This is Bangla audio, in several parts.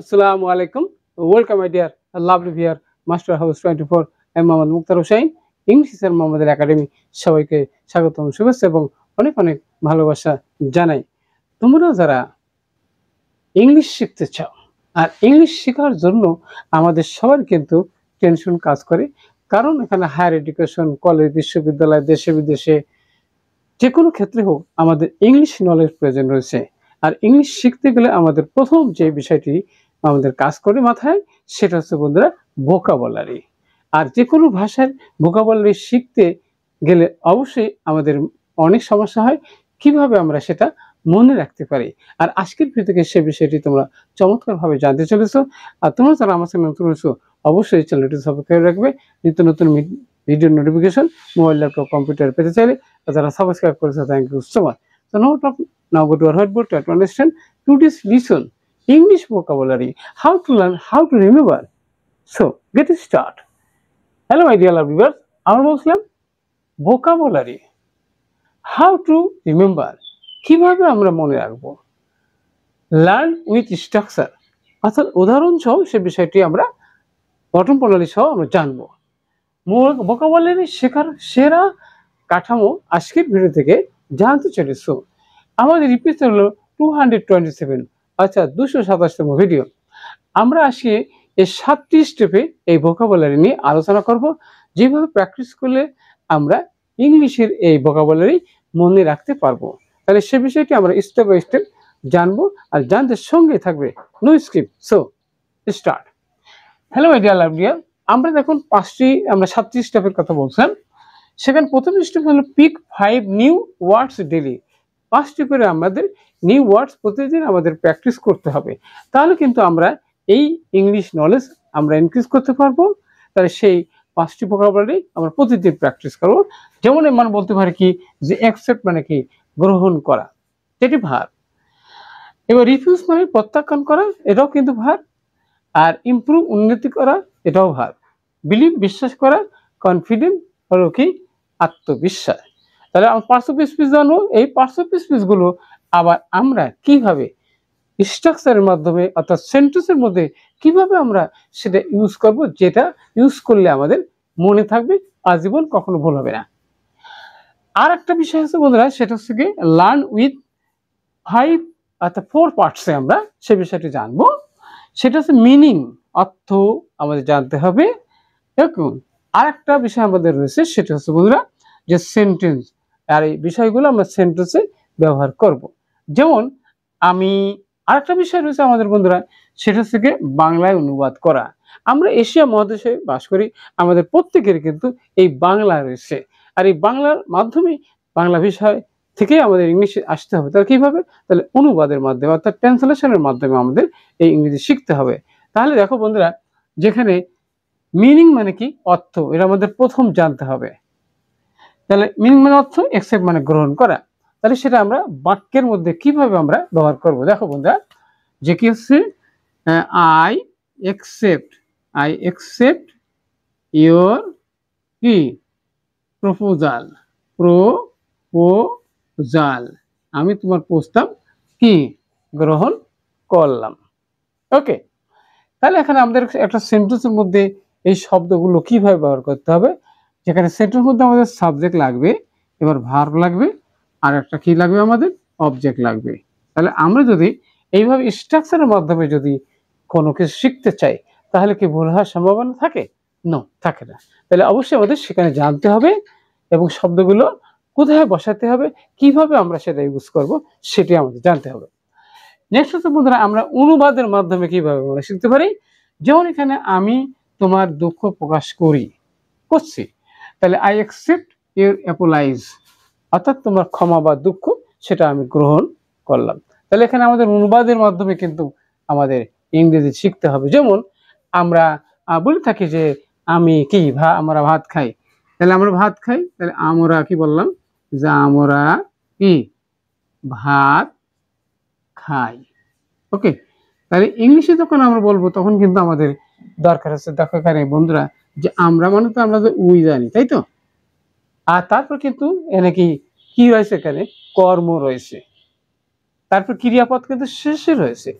Assalamu alaikum. Welcome, my dear lovely viewer, Master House 24. I'm Mohammad Mukhtar Hussain, English sir মোহাম্মদের একাডেমি। সবাইকে স্বাগতম, শুভেচ্ছা এবং অনেক অনেক ভালোবাসা জানাই। তোমরা যারা ইংলিশ শিখতে চাও আর ইংলিশ শেখার জন্য আমাদের সবার কিন্তু টেনশন কাজ করে, কারণ এখানে হায়ার এডুকেশন, কলেজ, বিশ্ববিদ্যালয়, দেশে বিদেশে যে কোনো ক্ষেত্রে হোক আমাদের ইংলিশ নলেজ প্রয়োজন রয়েছে। আর ইংলিশ শিখতে গেলে আমাদের প্রথম যে বিষয়টি আমাদের কাজ করে মাথায়, সেটা হচ্ছে বন্ধুরা ভোকাবুলারি। আর যে কোনো ভাষার ভোকাবুলারি শিখতে গেলে অবশ্যই আমাদের অনেক সমস্যা হয়, কিভাবে আমরা সেটা মনে রাখতে পারি। আর আজকের ভিডিও থেকে সে বিষয়টি তোমরা চমৎকারভাবে জানতে চলেছো। আর তোমরা যারা আমার চ্যানেল নতুন হয়েছো অবশ্যই চ্যানেলটি সাবস্ক্রাইব রাখবে, নিত্য নতুন video notification mobile, laptop, computer পেতে চাইলে। যারা সাবস্ক্রাইব করেছে, thank you so much. So now go to our whiteboard to understand today's lesson, English vocabulary, how to learn, how to remember. So get it start. Hello my dear lovely viewers, আমরা বলছিলাম vocabulary, how to remember, কিভাবে আমরা মনে রাখবো। লার্ন উইথ স্ট্রাকচার, অর্থাৎ উদাহরণ সহ সে বিষয়টি আমরা গঠন প্রণালী সহ আমরা জানবো। ভোকাবুলারি শেখার সেরা কাঠামো আজকের ভিডিও থেকে জানতে চলেছো। আমাদের এপিসোড হলো 227, অর্থাৎ 227তম ভিডিও। আমরা আজকে এই 7টি স্টেপে এই ভোকাবুলারি নিয়ে আলোচনা করব, যেভাবে প্র্যাকটিস করলে আমরা ইংলিশের এই ভোকাবুলারি মনে রাখতে পারবো। তাহলে সে বিষয়টি আমরা স্টেপ বাই স্টেপ জানবো, আর জানতে সঙ্গে থাকবে no skip. So start. Hello my dear love dear, আমরা দেখুন 7টি স্টেপের কথা বলছেন। সেখানে প্রথম স্টেপ হলো পিক 5 নিউ ওয়ার্ডস ডেইলি। 5টি করে আমাদের নিউ ওয়ার্ডস প্রতিদিন আমাদের প্র্যাকটিস করতে হবে, তাহলে কিন্তু আমরা এই ইংলিশ নলেজ আমরা ইনক্রিজ করতে পারবো। তাহলে সেই 5টি ভোকাবুলারি আমরা প্রতিদিন প্র্যাকটিস করবো। যেমন মানে বলতে পারি কি যে অ্যাকসেপ্ট মানে কি গ্রহণ করা, যেটি ভার্ব। এবার রিফিউজ মানে প্রত্যাখ্যান করা, এটাও কিন্তু ভার্ব। আর ইমপ্রুভ উন্নতি করা, এটাও ভার্ব। বিলিভ বিশ্বাস করা, কনফিডেন্ট হলো কি আত্মবিশ্বাস। তাহলে আমরা পার্টস অফ স্পিচ জানবো। এই পার্টস অফ স্পিচগুলো আবার আমরা কিভাবে স্ট্রাকচারের মাধ্যমে, অর্থাৎ সেন্টেন্সের মধ্যে কিভাবে আমরা সেটা ইউজ করব, যেটা ইউজ করলে আমাদের মনে থাকবে, আজীবন কখনো ভুল হবে না। আর একটা বিষয় আছে বন্ধুরা, সেটা হচ্ছে কি লার্ন উইথ 5, অর্থাৎ 4 পার্টসে আমরা সে বিষয়টি জানবো। সেটা হচ্ছে মিনিং, অর্থ আমাদের জানতে হবে। দেখুন আর একটা বিষয় আমাদের রয়েছে, সেটা হচ্ছে বন্ধুরা যে সেন্টেন্স। আর এই বিষয়গুলো আমরা সেন্টেন্সে ব্যবহার করব। যেমন আমি, আরেকটা বিষয় রয়েছে আমাদের বন্ধুরা, সেটা হচ্ছে কি বাংলায় অনুবাদ করা। আমরা এশিয়া মহাদেশে বাস করি, আমাদের প্রত্যেকের কিন্তু এই বাংলা রয়েছে। আর এই বাংলার মাধ্যমে, বাংলা বিষয় থেকে আমাদের ইংলিশে আসতে হবে। তাহলে কিভাবে? তাহলে অনুবাদের মাধ্যমে, অর্থাৎ ট্রান্সলেশনের মাধ্যমে আমাদের এই ইংরেজি শিখতে হবে। তাহলে দেখো বন্ধুরা, যেখানে মিনিং মানে কি অর্থ, এটা আমাদের প্রথম জানতে হবে। তাহলে মিনিং মানে অর্থ, অ্যাকসেপ্ট মানে গ্রহণ করা। তাহলে সেটা আমরা বাক্যের মধ্যে কিভাবে আমরা ব্যবহার করব। দেখো বন্ধুরা, যে কি হচ্ছে আই অ্যাকসেপ্ট ইয়োর কি প্রপোজাল, আমি তোমার প্রস্তাব কি গ্রহণ করলাম। ওকে, তাহলে এখানে আমাদের একটা সেন্টেন্সের মধ্যে এই শব্দগুলো কিভাবে ব্যবহার করতে হবে। যেখানে সেন্টেন্সের মধ্যে আমাদের সাবজেক্ট লাগবে, এবার ভার্ব লাগবে, আর একটা কি লাগবে আমাদের অবজেক্ট লাগবে। তাহলে আমরা যদি এইভাবে স্ট্রাকচারের মাধ্যমে যদি কোনো কিছু শিখতে চাই, তাহলে কি ভুল হওয়ার সম্ভাবনা থাকে? নো, থাকে না। তাহলে অবশ্যই আমাদের সেখানে জানতে হবে এবং শব্দগুলো কোথায় বসাতে হবে, কিভাবে আমরা সেটা ইউজ করব, সেটি আমাদের জানতে হবে। নেক্সট হচ্ছে বন্ধুরা, আমরা অনুবাদের মাধ্যমে কিভাবে আমরা শিখতে পারি। যেমন এখানে আমি তোমার দুঃখ প্রকাশ করছি, তাহলে আই অ্যাকসেপ্ট ইউর অ্যাপোলাইজ, অর্থাৎ তোমার ক্ষমা বা দুঃখ সেটা আমি গ্রহণ করলাম। তাহলে এখানে আমাদের অনুবাদের মাধ্যমে কিন্তু আমাদের ইংরেজি শিখতে হবে। যেমন আমরা বলে থাকি যে আমি কি আমরা ভাত খাই, তাহলে আমরা ভাত খাই, তাহলে আমরা কি বললাম যে আমরা কি ভাত খাই। ওকে, তাহলে ইংলিশে যখন আমরা বলবো তখন কিন্তু আমাদের দরকার আছে, দেখো এখানে বন্ধুরা, যে আমরা মানে তো আমরা উই জানি, তাই তো। আর তারপর কিন্তু এখানে কি রয়েছে, এখানে কর্ম রয়েছে, তারপর ক্রিয়াপদ কিন্তু শেষে রয়েছে।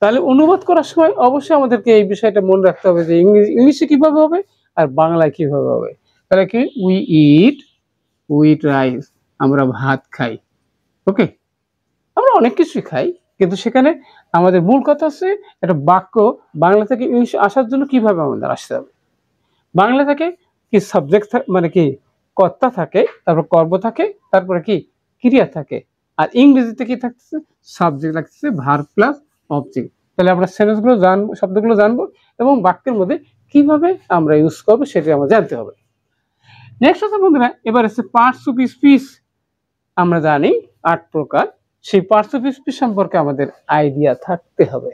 তাহলে অনুবাদ করার সময় অবশ্যই আমাদেরকে এই বিষয়টা মনে রাখতে হবে যে ইংলিশে কিভাবে হবে আর বাংলায় কিভাবে হবে। তাহলে কি উই ইট রাইস, আমরা ভাত খাই। ওকে, আমরা অনেক কিছুই খাই, কিন্তু সেখানে আমাদের মূল কথা হচ্ছে একটা বাক্য বাংলা থেকে ইংলিশে আসার জন্য কিভাবে আমাদের আসতে হবে। বাংলা থেকে কি সাবজেক্ট মানে কি কর্তা থাকে, তারপর কর্ম থাকে, তারপরে কি ক্রিয়া থাকে, আর ইংরেজিতে কি থাকতেছে সাবজেক্ট লাগতেছে ভার্ব প্লাস অবজেক্ট। তাহলে আমরা সেন্টেন্সগুলো জানবো, শব্দগুলো জানবো এবং বাক্যের মধ্যে কিভাবে আমরা ইউজ করবো সেটা আমরা জানতে হবে। নেক্সট হচ্ছে বন্ধুরা, এবার হচ্ছে পার্টস অফ স্পিচ। আমরা জানি 8 প্রকার, সেই পার্টস অফ স্পিচ সম্পর্কে আমাদের আইডিয়া থাকতে হবে।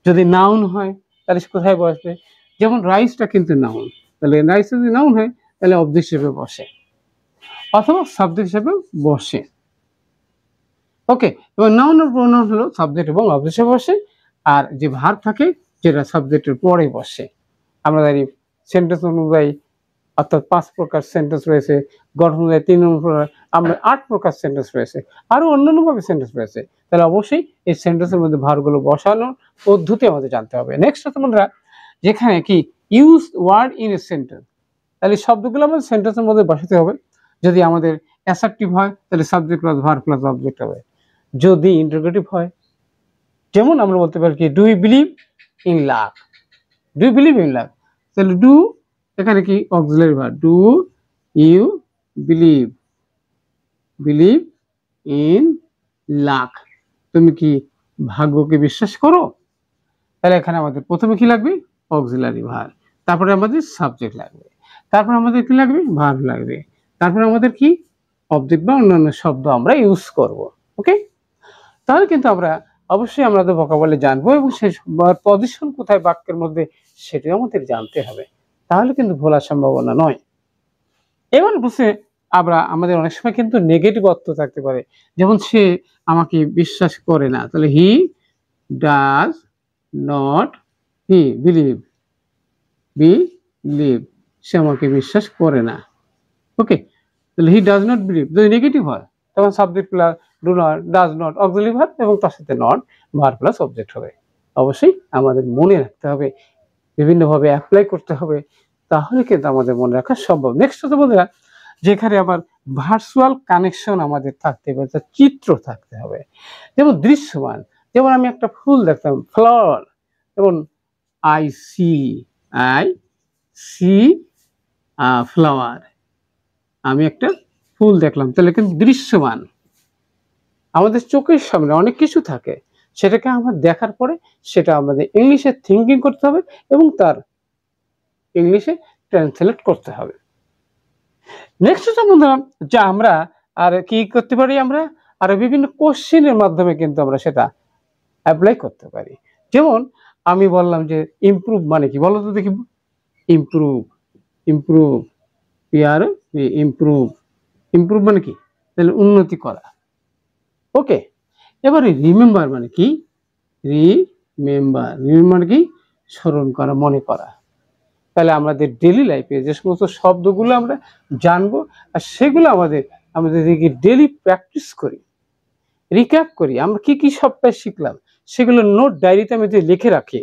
যদি নাউন হয় তাহলে কোথায় বসবে, যেমন রাইসটা কিন্তু নাউন, তাহলে রাইস যদি নাউন হয় তাহলে অবজেক্ট হিসেবে বসে অথবা সাবজেক্ট হিসেবে বসে। ওকে, এবং নাউন আর প্রোনাউন হলো সাবজেক্ট এবং অবজেক্ট হিসেবে বসে, আর যে ভার্ব থাকে যেটা সাবজেক্টের পরে বসে। আমরা জানি সেন্টেন্স অনুযায়ী অর্থাৎ 5 প্রকার সেন্টেন্স রয়েছে, গঠন অনুযায়ী 3 প্রকার, আমরা 8 প্রকার সেন্টেন্স রয়েছে, আরো অন্যান্যভাবে সেন্টেন্স রয়েছে। তাহলে অবশ্যই এই সেন্টেন্সের মধ্যে ভার্বগুলো বসানোর পদ্ধতি আমাদের জানতে হবে। নেক্সট হচ্ছে আমরা যেখানে কি use word in a sentence, তাহলে শব্দগুলো আমাদের সেন্টেন্সের মধ্যে বসাতে হবে। যদি আমাদের অ্যাসার্টিভ হয় তাহলে subject plus verb plus object হবে। যদি ইন্টারোগেটিভ হয়, যেমন আমরা বলতে পারি কি do you believe in luck, do you believe in luck, তাহলে ডু এখানে কি auxiliary verb, do you believe in luck, তুমি কি ভাগ্যকে বিশ্বাস করো। তাহলে এখানে আমাদের প্রথমে কি লাগবে অক্সিলারি ভার্ব, তারপরে আমাদের সাবজেক্ট লাগবে, তারপর আমাদের কি লাগবে ভার্ব লাগবে, তারপর আমাদের কি অবজেক্ট বা অন্যান্য শব্দ আমরা ইউজ করব। ওকে, তাহলে কিন্তু আমরা অবশ্যই আমাদের ভোকাবুলারি জানবো এবং সেই পজিশন কোথায় বাক্যের মধ্যে সেটাও আমাদের জানতে হবে, তাহলে কিন্তু ভোলার সম্ভাবনা নয়। এবার বুঝে আমরা আমাদের অনেক সময় কিন্তু নেগেটিভ অর্থ থাকতে পারে, যেমন সে আমাকে বিশ্বাস করে না, তাহলে হি ডাজ নট বিলিভ, সে আমাকে বিশ্বাস করে না। ওকে, তাহলে হি ডাজ নট বিলিভ যদি নেগেটিভ হয় তখন subject plus do not, does not auxiliary verb এবং তার সাথে নট ভার্ব প্লাস অবজেক্ট হবে। অবশ্যই আমাদের মনে রাখতে হবে, বিভিন্নভাবে অ্যাপ্লাই করতে হবে, তাহলে কিন্তু আমাদের মনে রাখা সম্ভব। নেক্সট হচ্ছে বন্ধুরা, যেখানে আবার ভার্চুয়াল কানেকশন আমাদের থাকতে হবে, চিত্র থাকতে হবে, যেমন দৃশ্যমান, যেমন আমি একটা ফুল দেখতাম ফ্লাওয়ার, যেমন আই সি ফ্লাওয়ার, আমি একটা ফুল দেখলাম, তাহলে কিন্তু দৃশ্যমান। আমাদের চোখের সামনে অনেক কিছু থাকে, সেটাকে আমরা দেখার পরে সেটা আমাদের ইংলিশে থিঙ্কিং করতে হবে এবং তার ইংলিশে ট্রান্সলেট করতে হবে। নেক্সট হচ্ছে বন্ধুরা, যে আমরা আর কি করতে পারি, আমরা আর বিভিন্ন কোশ্চেনের মাধ্যমে কিন্তু আমরা সেটা অ্যাপ্লাই করতে পারি। যেমন আমি বললাম যে ইমপ্রুভ মানে কি বলো তো দেখি, ইমপ্রুভ ইমপ্রুভ মানে কি, তাহলে উন্নতি করা। ওকে, এবারে রিমেম্বার মানে কি, রিমেম্বার মানে কি স্মরণ করা, মনে করা। তাহলে আমাদের ডেইলি লাইফে যে সমস্ত শব্দগুলো আমরা জানবো আর সেগুলো আমাদের ডেইলি প্র্যাকটিস করি, রিক্যাপ করি, আমরা কি কি সপ্তাহে শিখলাম সেগুলো নোট ডায়েরিতে আমি যদি লিখে রাখি,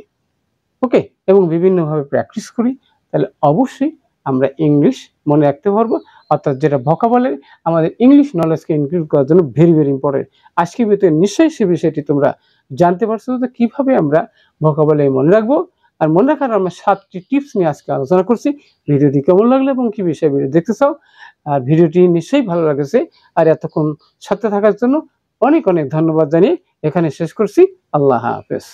ওকে, এবং বিভিন্নভাবে প্র্যাকটিস করি, তাহলে অবশ্যই আমরা ইংলিশ মনে রাখতে পারবো। অর্থাৎ যেটা ভোকাবুলারি আমাদের ইংলিশ নলেজকে ইনক্রিজ করার জন্য ভেরি ভেরি ইম্পর্টেন্ট। আজকের ভিতরে নিশ্চয়ই সে বিষয়টি তোমরা জানতে পারছো যে কিভাবে আমরা ভোকাবুলারি মনে রাখবো। আর মনে রাখার আমরা 7টি টিপস নিয়ে আজকে আলোচনা করছি। ভিডিওটি কেমন লাগলো এবং কি বিষয়ে ভিডিও দেখতে চাও, আর ভিডিওটি নিশ্চয়ই ভালো লাগেছে, আর এতক্ষণ সাথে থাকার জন্য অনেক অনেক ধন্যবাদ জানিয়ে এখানে শেষ করছি। আল্লাহ হাফেজ।